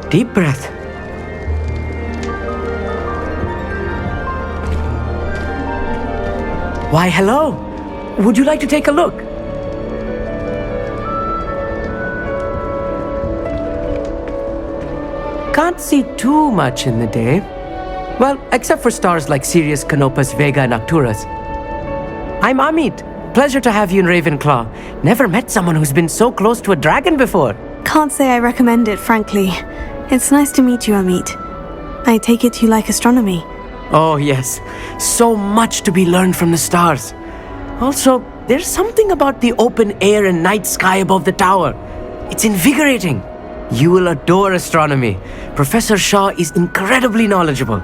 Deep breath. Why, hello. Would you like to take a look? Can't see too much in the day. Well, except for stars like Sirius, Canopus, Vega, and Arcturus. I'm Amit. Pleasure to have you in Ravenclaw. Never met someone who's been so close to a dragon before. Can't say I recommend it, frankly. It's nice to meet you, Amit. I take it you like astronomy. Oh, yes. So much to be learned from the stars. Also, there's something about the open air and night sky above the tower. It's invigorating. You will adore astronomy. Professor Shaw is incredibly knowledgeable.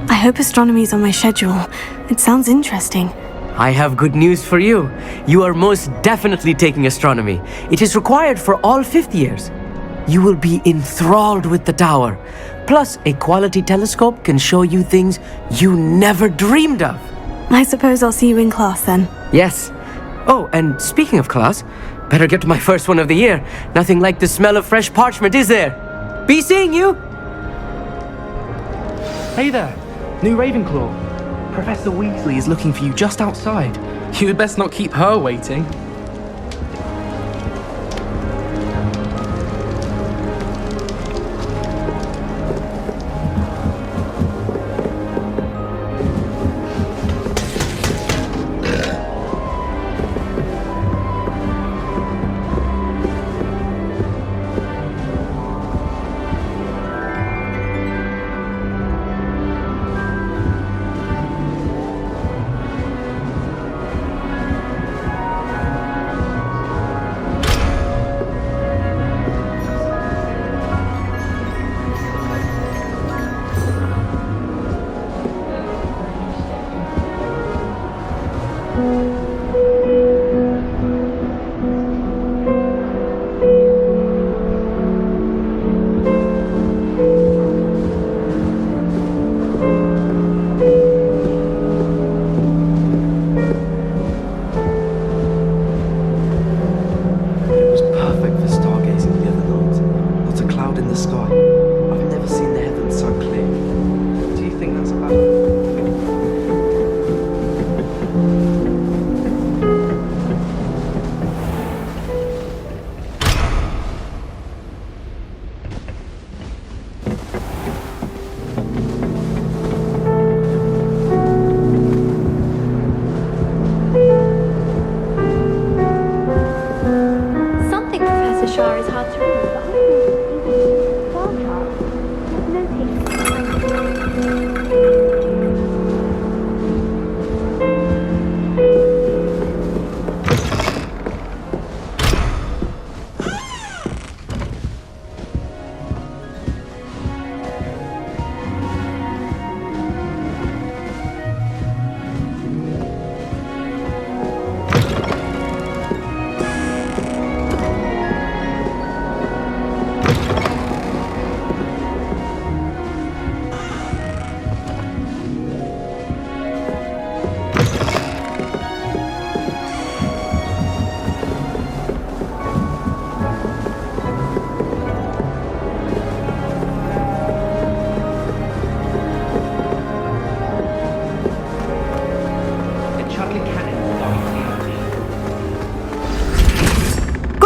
I hope astronomy's on my schedule. It sounds interesting. I have good news for you. You are most definitely taking astronomy. It is required for all fifth years. You will be enthralled with the tower. Plus, a quality telescope can show you things you never dreamed of. I suppose I'll see you in class then. Yes. Oh, and speaking of class, better get to my first one of the year. Nothing like the smell of fresh parchment, is there? Be seeing you! Hey there, new Ravenclaw. Professor Weasley is looking for you just outside. You had best not keep her waiting.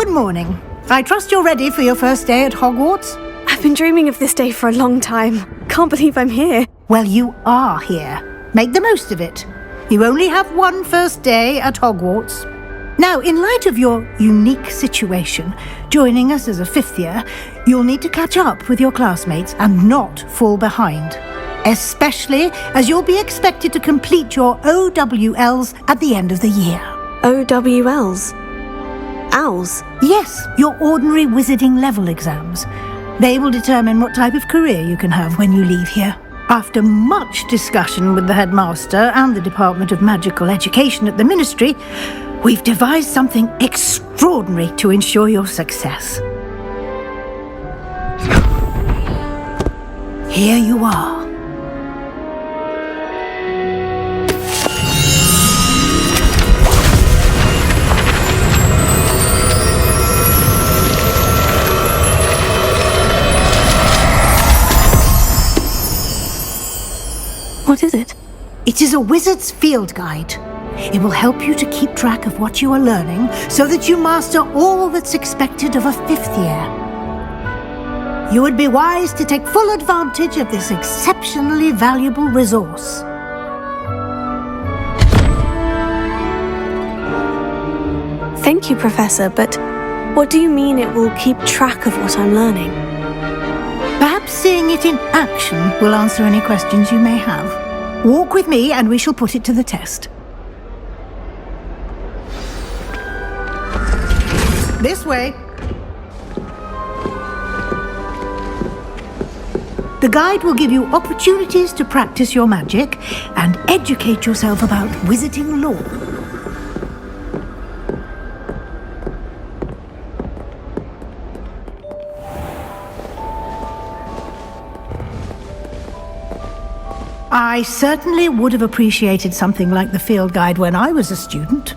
Good morning. I trust you're ready for your first day at Hogwarts? I've been dreaming of this day for a long time. Can't believe I'm here. Well, you are here. Make the most of it. You only have one first day at Hogwarts. Now, in light of your unique situation, joining us as a fifth year, you'll need to catch up with your classmates and not fall behind. Especially as you'll be expected to complete your OWLs at the end of the year. OWLs? Owls? Yes, your ordinary wizarding level exams. They will determine what type of career you can have when you leave here. After much discussion with the headmaster and the Department of Magical Education at the Ministry, we've devised something extraordinary to ensure your success. Here you are. What is it? It is a wizard's field guide. It will help you to keep track of what you are learning so that you master all that's expected of a 5th year. You would be wise to take full advantage of this exceptionally valuable resource. Thank you, Professor, but what do you mean it will keep track of what I'm learning? Perhaps seeing it in action will answer any questions you may have. Walk with me and we shall put it to the test. This way. The guide will give you opportunities to practice your magic and educate yourself about wizarding lore. I certainly would have appreciated something like the field guide when I was a student.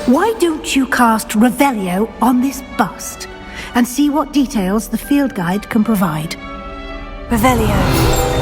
Why don't you cast Revelio on this bust and see what details the field guide can provide? Revelio.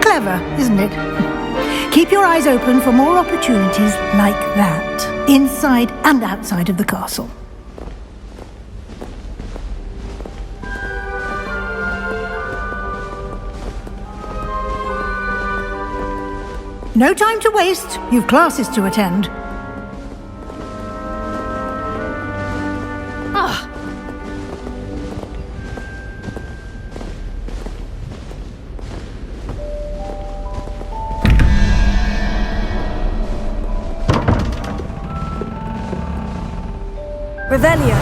Clever, isn't it? Keep your eyes open for more opportunities like that, inside and outside of the castle. No time to waste. You've classes to attend. Ah. Revelio.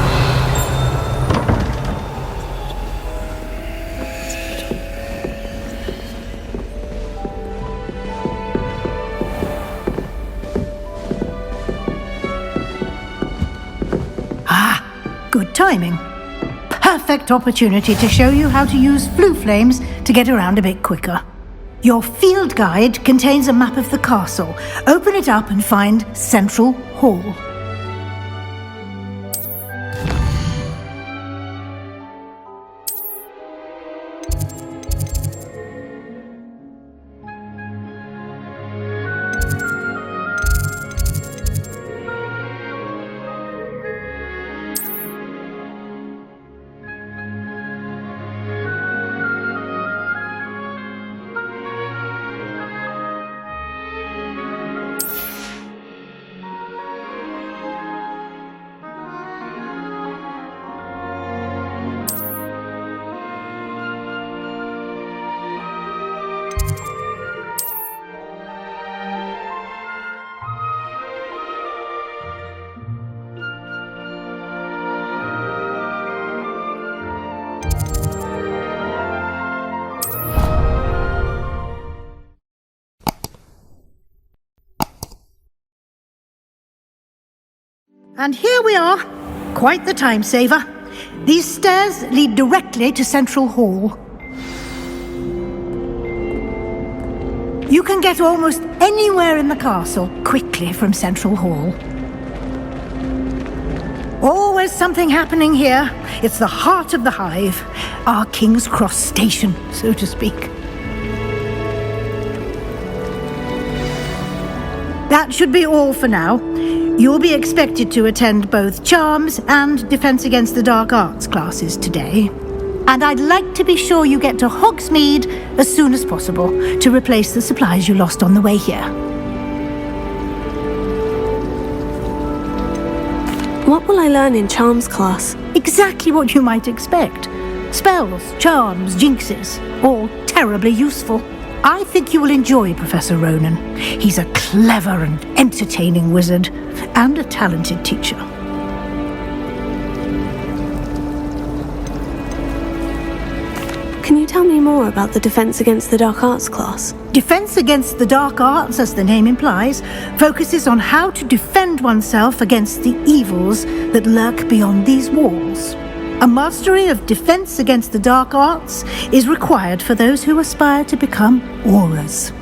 Good timing. Perfect opportunity to show you how to use flue flames to get around a bit quicker. Your field guide contains a map of the castle. Open it up and find Central Hall. And here we are. Quite the time saver. These stairs lead directly to Central Hall. You can get almost anywhere in the castle quickly from Central Hall. Always something happening here. It's the heart of the hive. Our King's Cross station, so to speak. That should be all for now. You'll be expected to attend both Charms and Defense Against the Dark Arts classes today. And I'd like to be sure you get to Hogsmeade as soon as possible to replace the supplies you lost on the way here. What will I learn in Charms class? Exactly what you might expect. Spells, charms, jinxes, all terribly useful. I think you will enjoy Professor Ronan. He's a clever and entertaining wizard, and a talented teacher. Can you tell me more about the Defense Against the Dark Arts class? Defense Against the Dark Arts, as the name implies, focuses on how to defend oneself against the evils that lurk beyond these walls. A mastery of Defense Against the Dark Arts is required for those who aspire to become auras.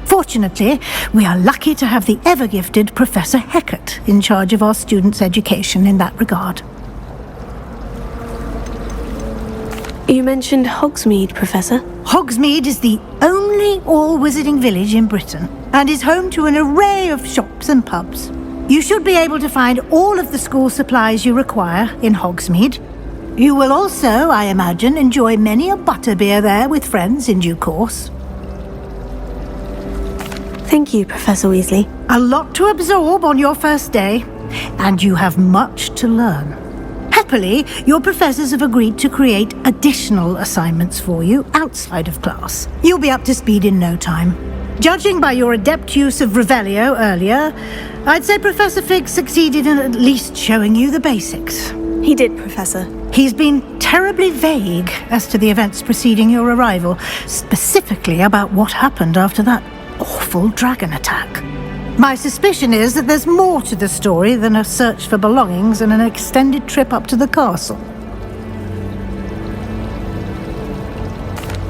Fortunately, we are lucky to have the ever-gifted Professor Hecat in charge of our students' education in that regard. You mentioned Hogsmeade, Professor. Hogsmeade is the only all-wizarding village in Britain and is home to an array of shops and pubs. You should be able to find all of the school supplies you require in Hogsmeade. You will also, I imagine, enjoy many a butterbeer there with friends in due course. Thank you, Professor Weasley. A lot to absorb on your first day, and you have much to learn. Happily, your professors have agreed to create additional assignments for you outside of class. You'll be up to speed in no time. Judging by your adept use of Revelio earlier, I'd say Professor Fig succeeded in at least showing you the basics. He did, Professor. He's been terribly vague as to the events preceding your arrival, specifically about what happened after that awful dragon attack. My suspicion is that there's more to the story than a search for belongings and an extended trip up to the castle.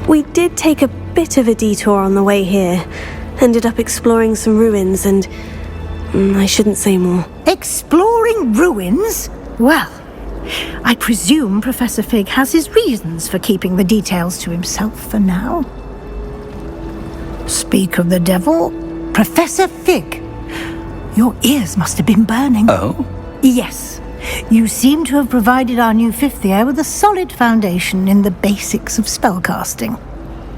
We did take a bit of a detour on the way here. Ended up exploring some ruins and... I shouldn't say more. Exploring ruins? Well, I presume Professor Fig has his reasons for keeping the details to himself for now. Speak of the devil, Professor Fig, your ears must have been burning. Oh? Yes. You seem to have provided our new fifth year with a solid foundation in the basics of spellcasting.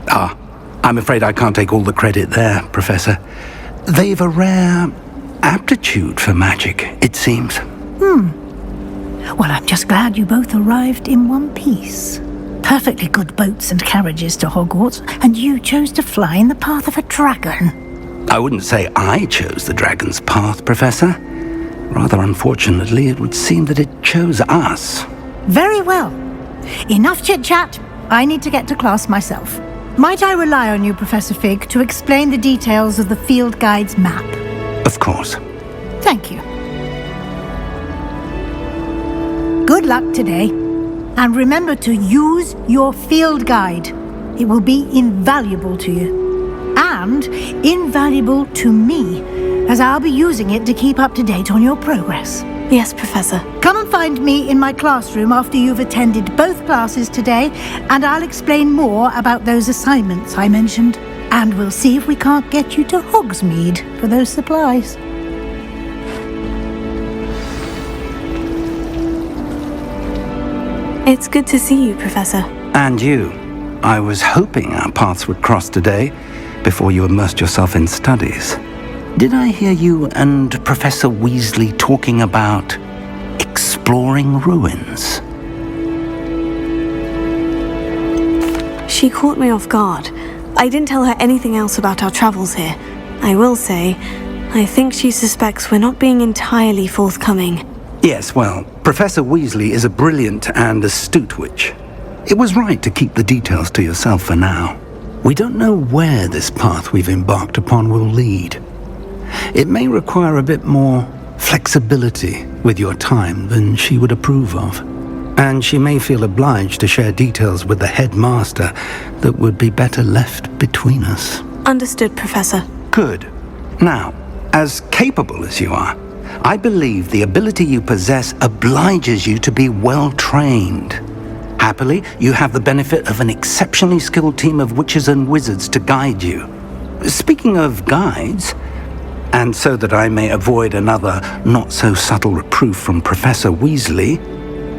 Ah, I'm afraid I can't take all the credit there, Professor. They've a rare aptitude for magic, it seems. Well, I'm just glad you both arrived in one piece. Perfectly good boats and carriages to Hogwarts, and you chose to fly in the path of a dragon. I wouldn't say I chose the dragon's path, Professor. Rather unfortunately, it would seem that it chose us. Very well. Enough chit-chat. I need to get to class myself. Might I rely on you, Professor Fig, to explain the details of the field guide's map? Of course. Thank you. Good luck today. And remember to use your field guide. It will be invaluable to you. And invaluable to me, as I'll be using it to keep up to date on your progress. Yes, Professor. Come and find me in my classroom after you've attended both classes today, and I'll explain more about those assignments I mentioned. And we'll see if we can't get you to Hogsmeade for those supplies. It's good to see you, Professor. And you. I was hoping our paths would cross today, before you immersed yourself in studies. Did I hear you and Professor Weasley talking about exploring ruins? She caught me off guard. I didn't tell her anything else about our travels here. I will say, I think she suspects we're not being entirely forthcoming. Yes, well, Professor Weasley is a brilliant and astute witch. It was right to keep the details to yourself for now. We don't know where this path we've embarked upon will lead. It may require a bit more flexibility with your time than she would approve of. And she may feel obliged to share details with the headmaster that would be better left between us. Understood, Professor. Good. Now, as capable as you are, I believe the ability you possess obliges you to be well trained. Happily, you have the benefit of an exceptionally skilled team of witches and wizards to guide you. Speaking of guides, and so that I may avoid another not-so-subtle reproof from Professor Weasley,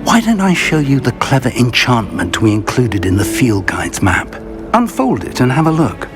Why don't I show you the clever enchantment we included in the field guide's map? Unfold it and have a look.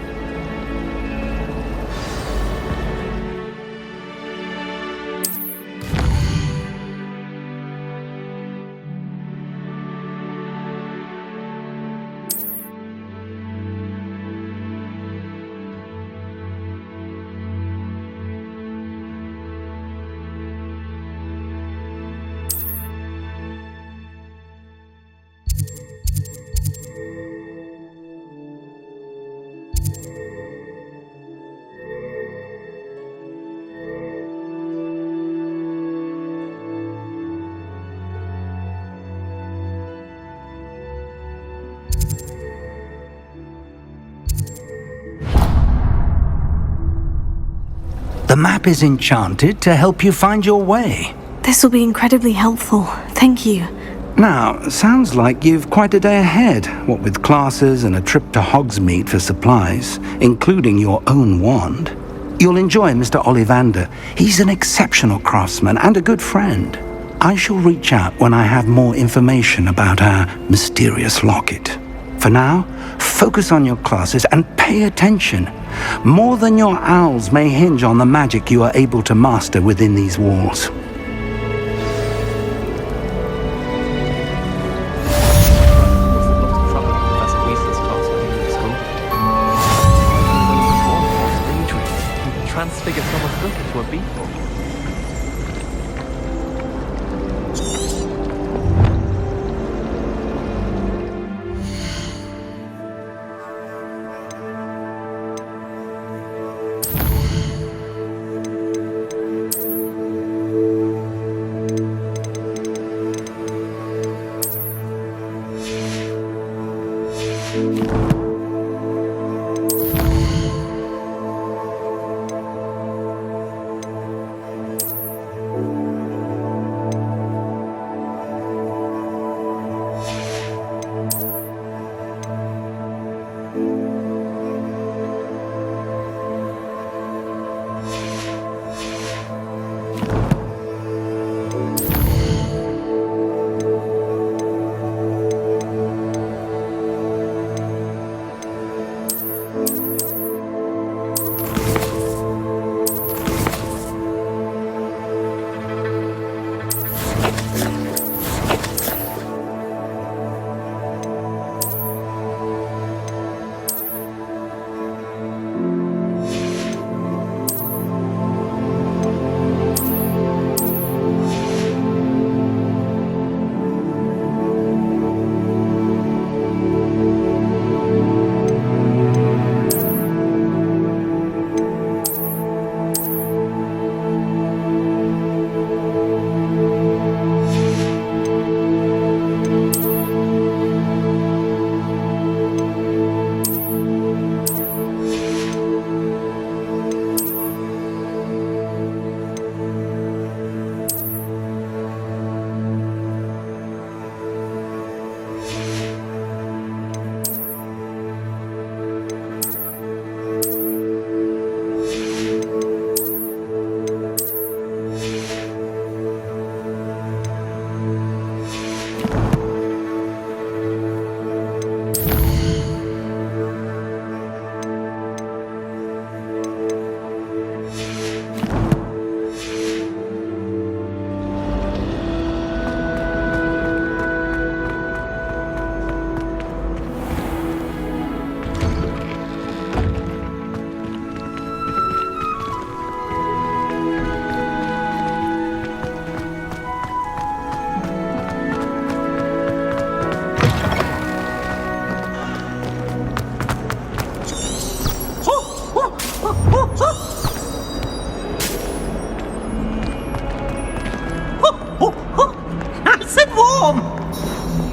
The map is enchanted to help you find your way. This will be incredibly helpful. Thank you. Now, sounds like you've quite a day ahead, what with classes and a trip to Hogsmeade for supplies, including your own wand. You'll enjoy Mr. Ollivander. He's an exceptional craftsman and a good friend. I shall reach out when I have more information about our mysterious locket. For now, focus on your classes and pay attention. More than your owls may hinge on the magic you are able to master within these walls. Transfigure someone's look into a beetle.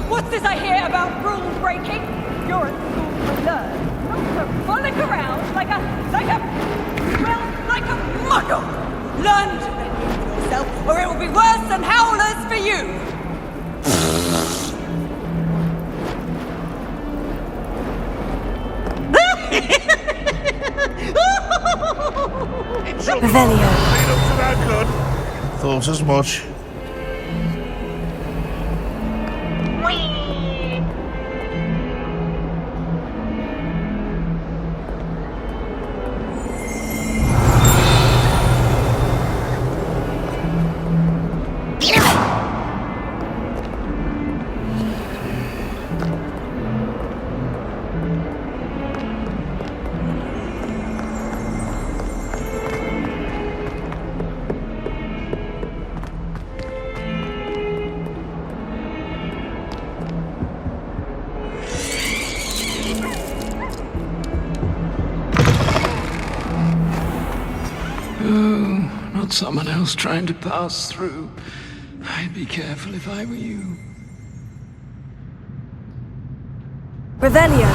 What's this I hear about rule breaking? You're at school to learn, not to frolic around like a muggle. Learn to behave yourself, or it will be worse than howlers for you. Revelio. Thought as much. someone else trying to pass through. I'd be careful if I were you. Revelio!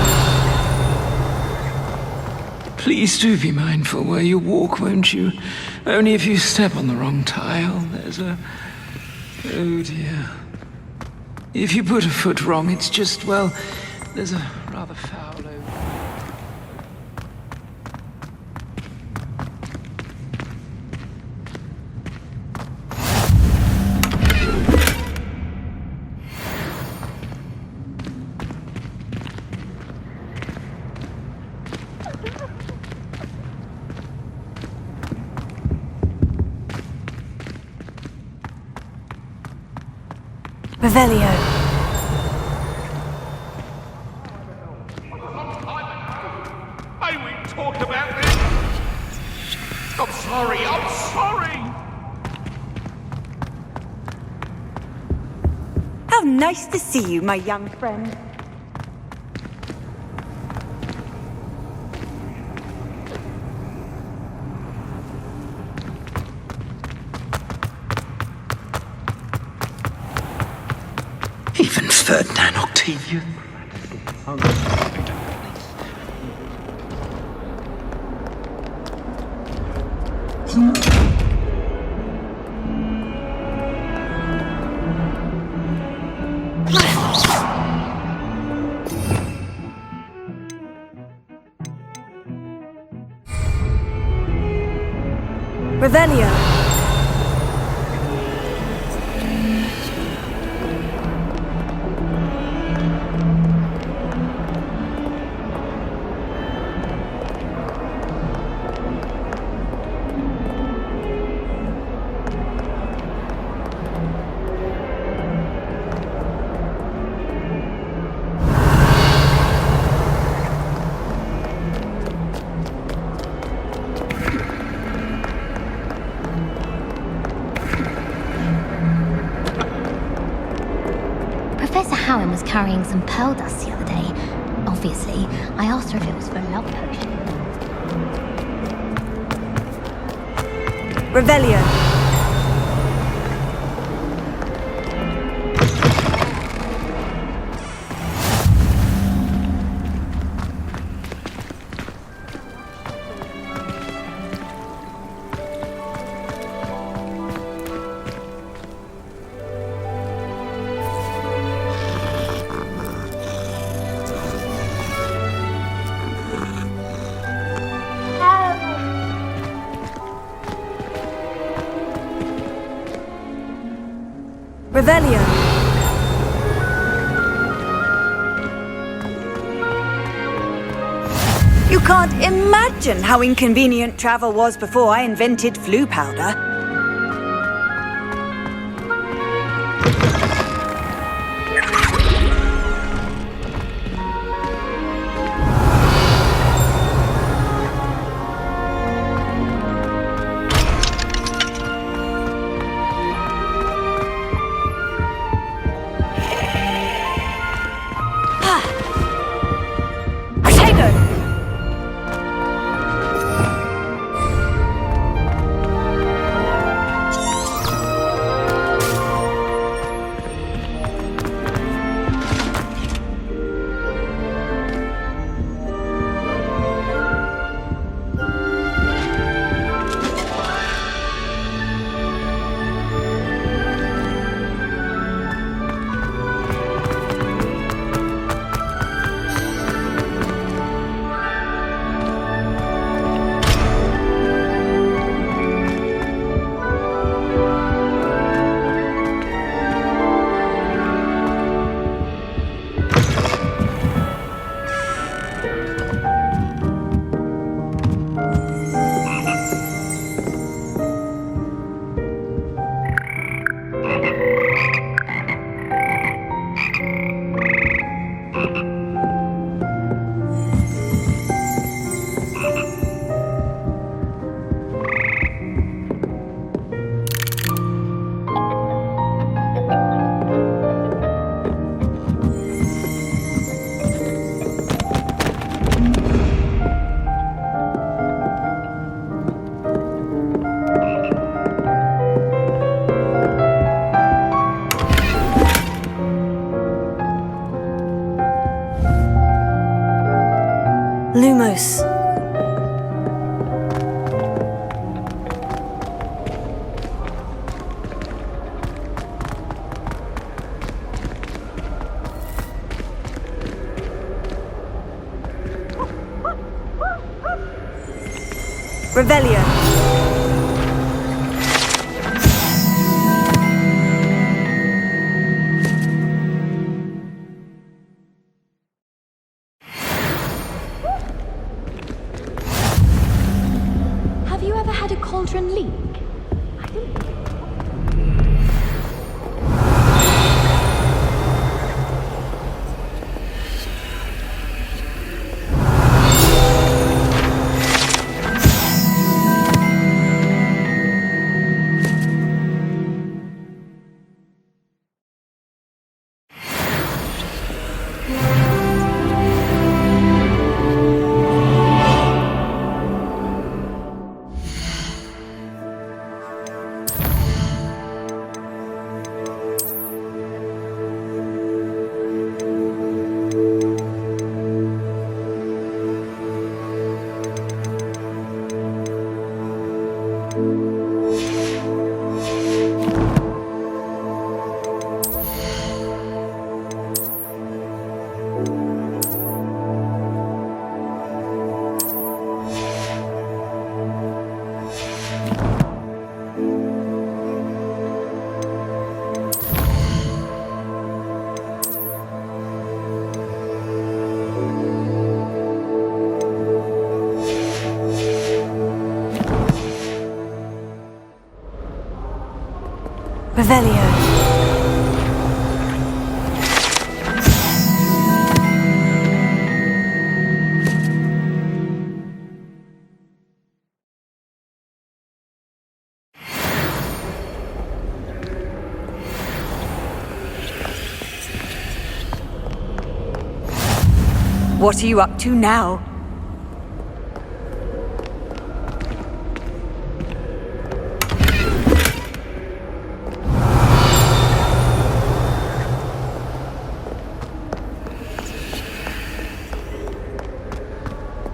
Please do be mindful where you walk, won't you? Only if you step on the wrong tile, there's a... Oh dear. If you put a foot wrong, it's just, well, there's a rather foul odor. Revelio. May we talk about this? I'm sorry! How nice to see you, my young friend. Even Ferdinand Octavian. Revelio. Professor Howin was carrying some pearl dust the other day. Obviously, I asked her if it was for a love potion. Revelio. Revelio. You can't imagine how inconvenient travel was before I invented flu powder. Lumos. Revelio. Have you ever had a cauldron leak? Revelio. What are you up to now?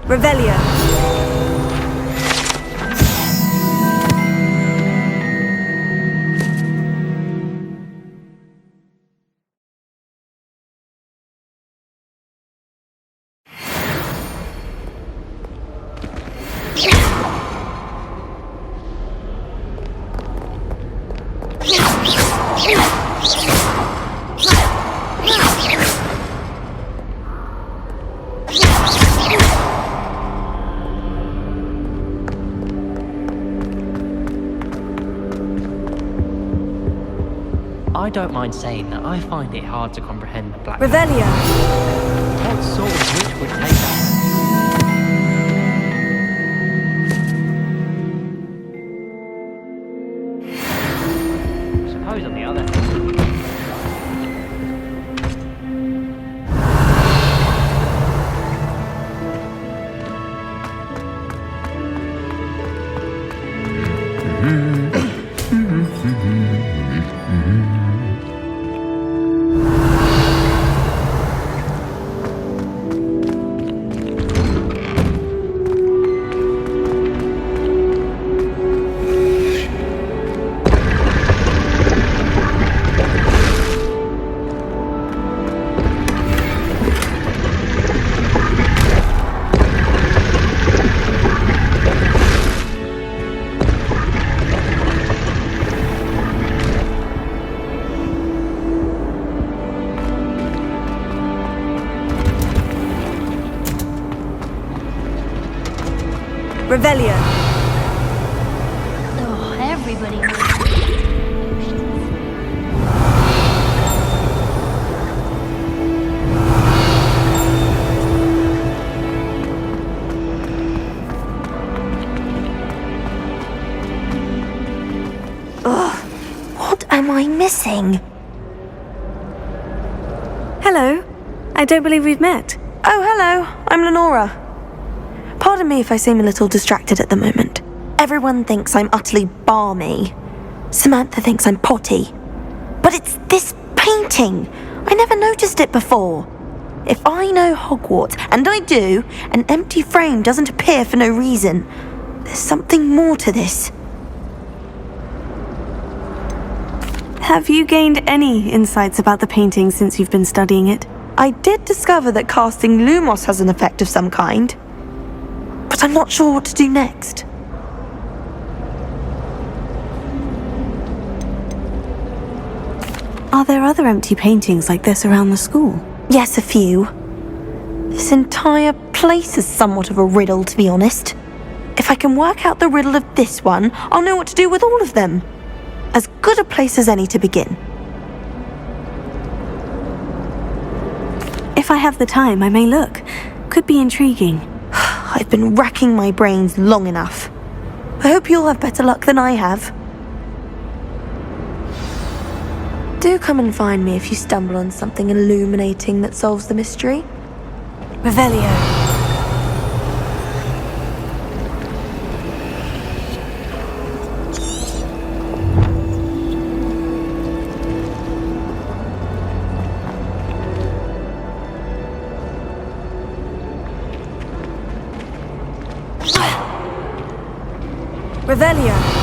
Revelio. I don't mind saying that I find it hard to comprehend the Black Revelio. What sort of witch would take that? Suppose on the other hand. Revelio. Oh, everybody. What am I missing? Hello. I don't believe we've met. Oh, hello. I'm Lenora. Pardon me if I seem a little distracted at the moment. Everyone thinks I'm utterly balmy. Samantha thinks I'm potty. But it's this painting. I never noticed it before. If I know Hogwarts, and I do, an empty frame doesn't appear for no reason. There's something more to this. Have you gained any insights about the painting since you've been studying it? I did discover that casting Lumos has an effect of some kind, but I'm not sure what to do next. Are there other empty paintings like this around the school? Yes, a few. This entire place is somewhat of a riddle, to be honest. If I can work out the riddle of this one, I'll know what to do with all of them. As good a place as any to begin. If I have the time, I may look. Could be intriguing. I've been racking my brains long enough. I hope you'll have better luck than I have. Do come and find me if you stumble on something illuminating that solves the mystery. Revelio. Revelio.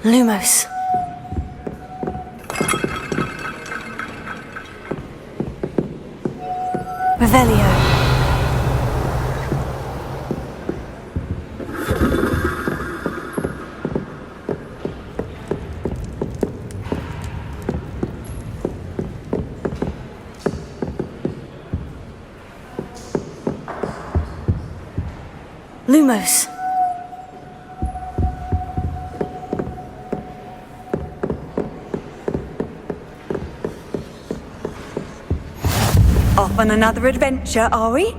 Lumos. Revelio. Lumos. Off on another adventure, are we?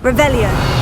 Revelio.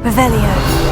Revelio.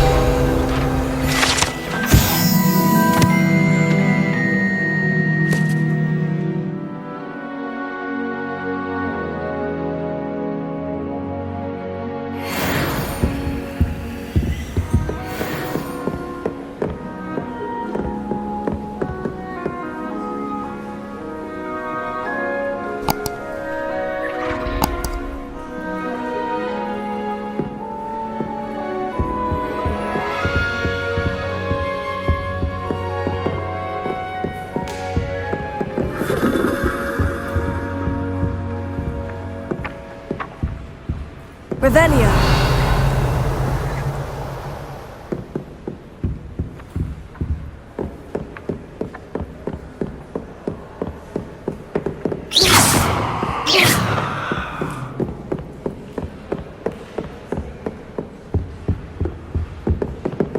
Revelio.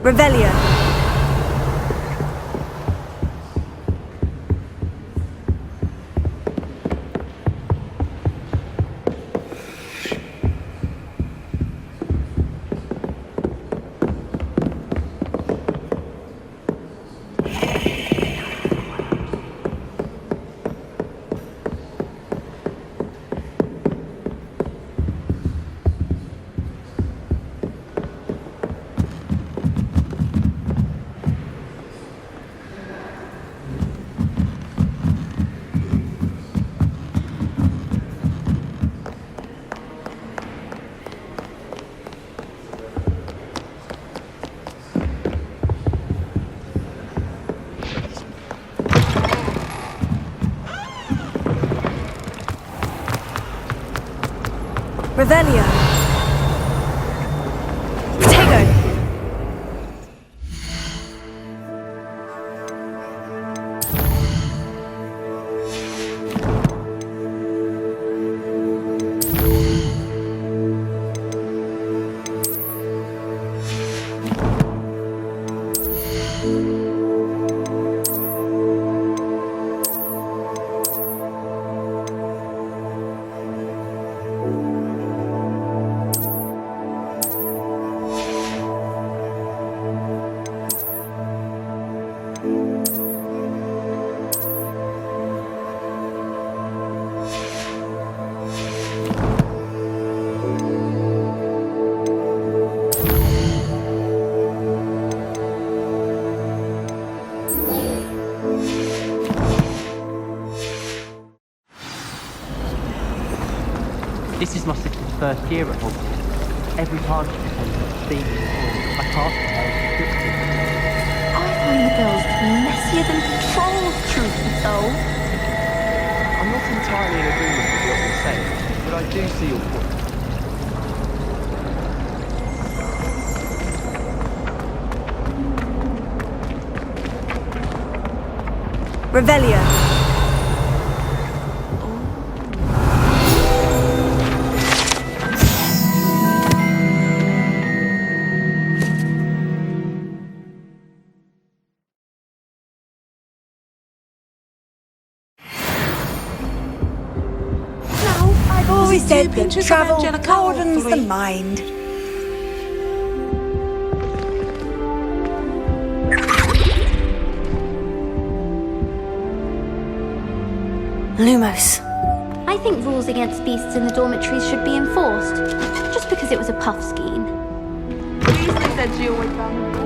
Revelio. Revelio. Protego. This is my sister's first year at Hogwarts. Every time she pretends to speak in the hall, I pass the tale descriptive. I find the girls to be messier than trolls, truth be told. I'm not entirely in agreement with what you're saying, but I do see your point. Revelio. I've always said that travel broadens the mind. Lumos. I think rules against beasts in the dormitories should be enforced, just because it was a puff scheme. Weasley said she always found them.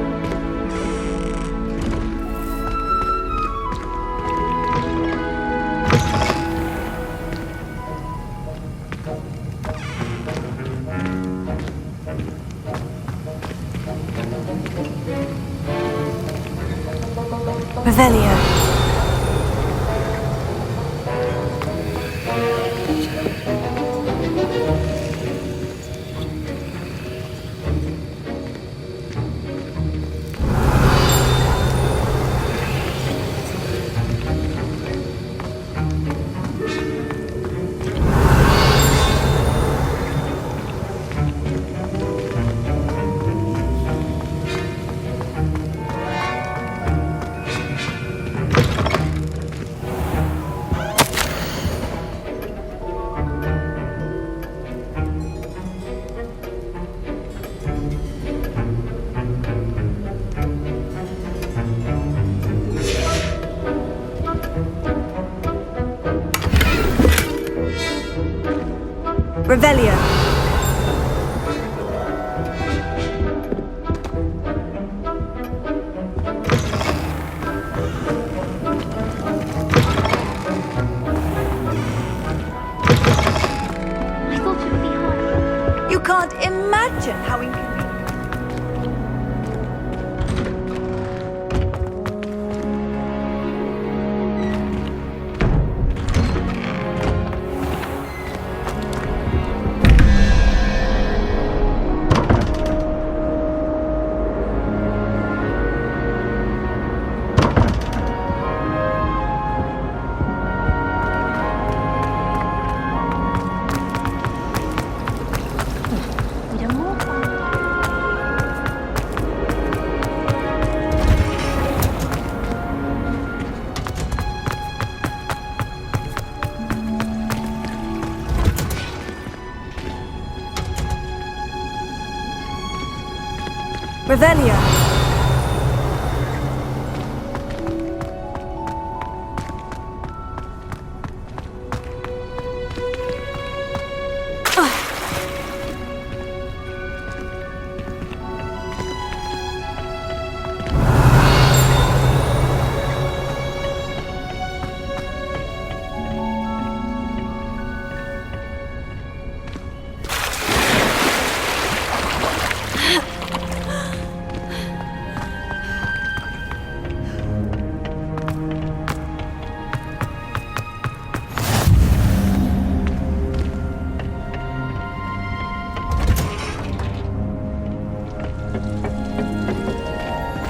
Revelio. Revelio. I thought it would be harder. You can't imagine how inconvenient. Revelio.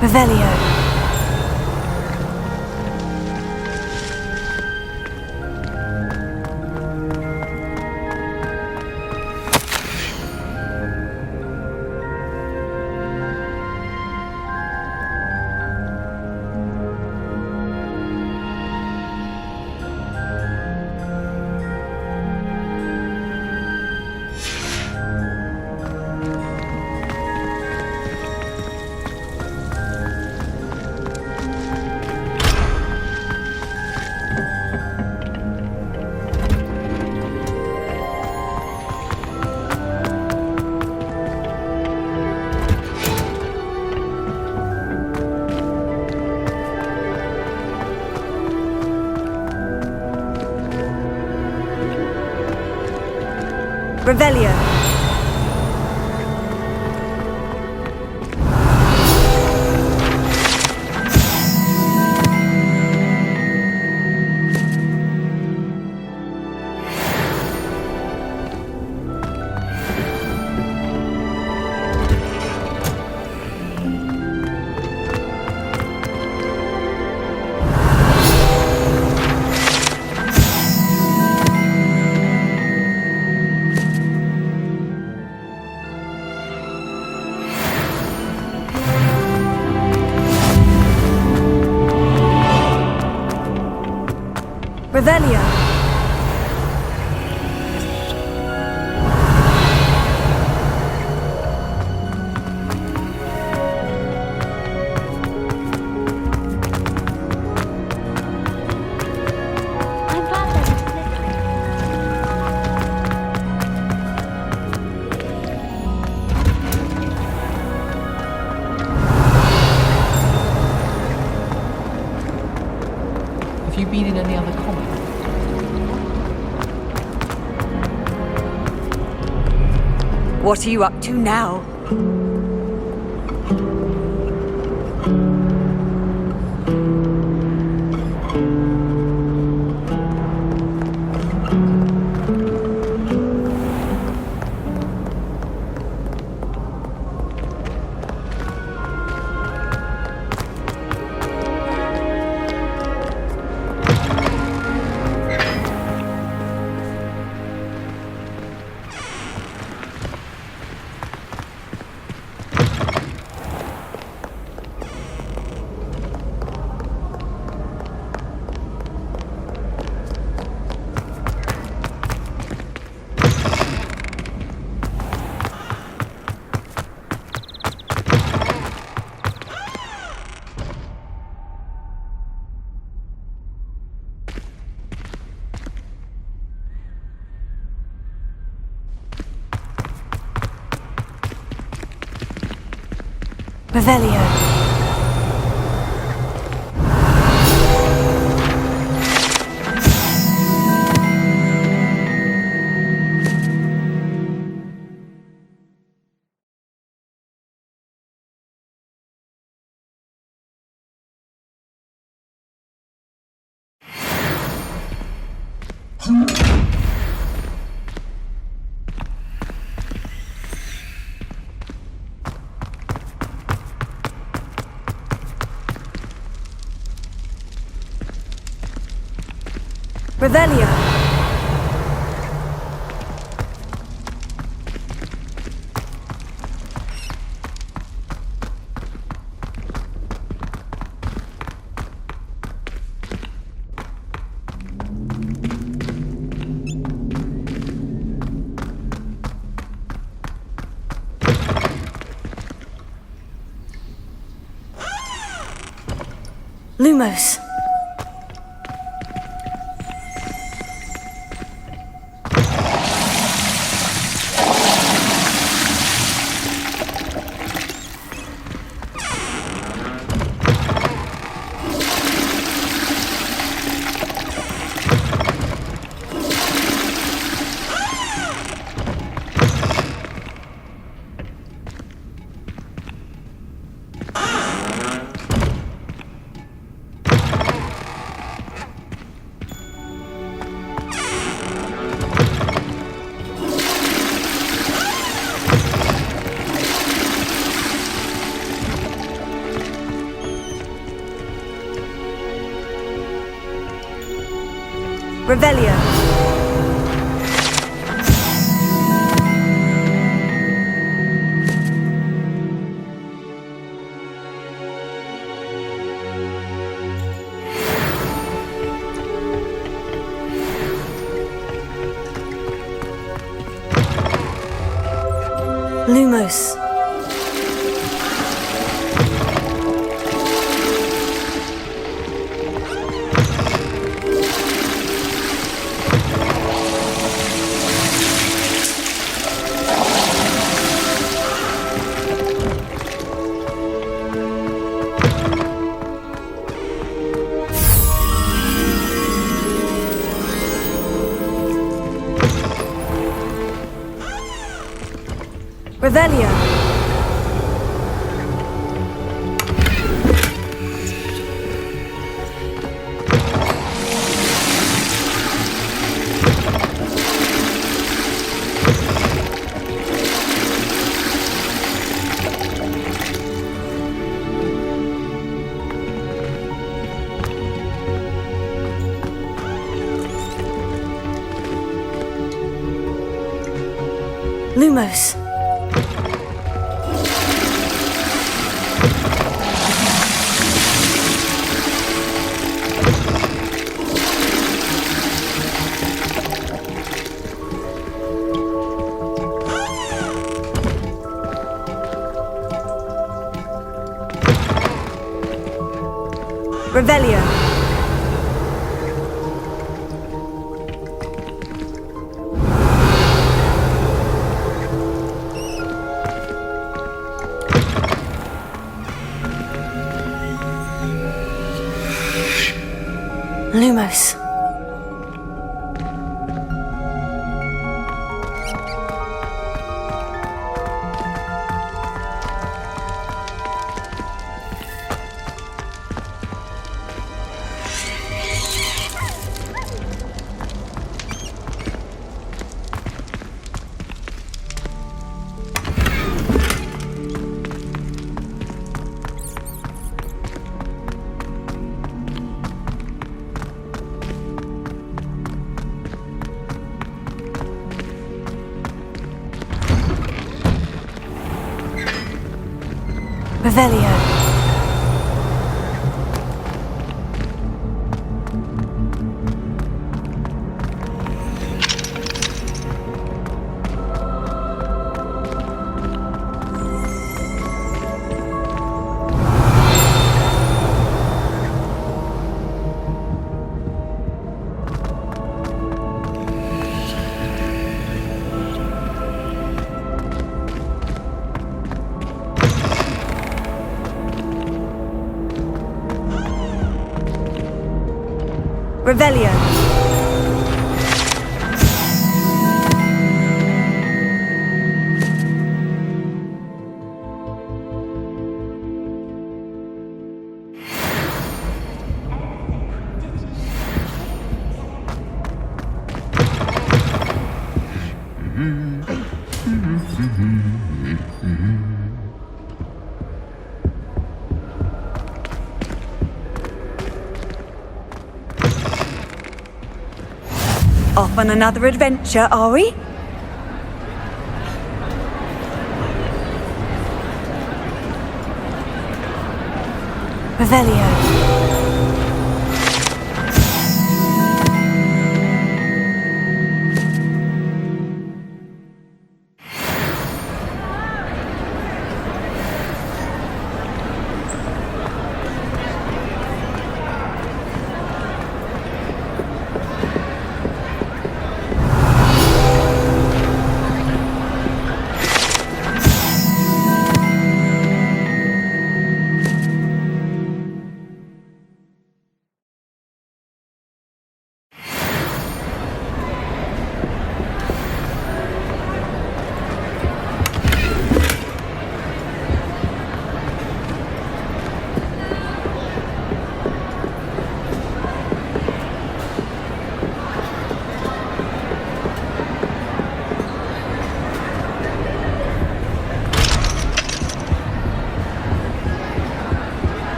Revelio. Revelio. Revelio. I'm glad there's a splendor. Have you been in any other comics? What are you up to now? Revelio. Revelio. Lumos. Revelio. Lumos. Revelio. Lumos. Revelio. Lumos. Revelio. Revelio. Off on another adventure, are we? Revelio.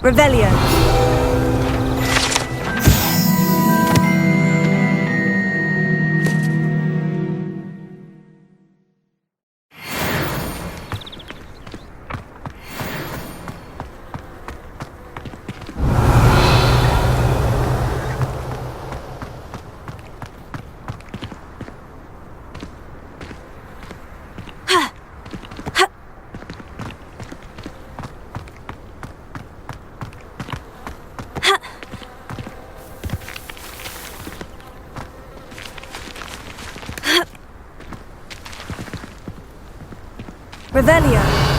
Revelio. Revelio.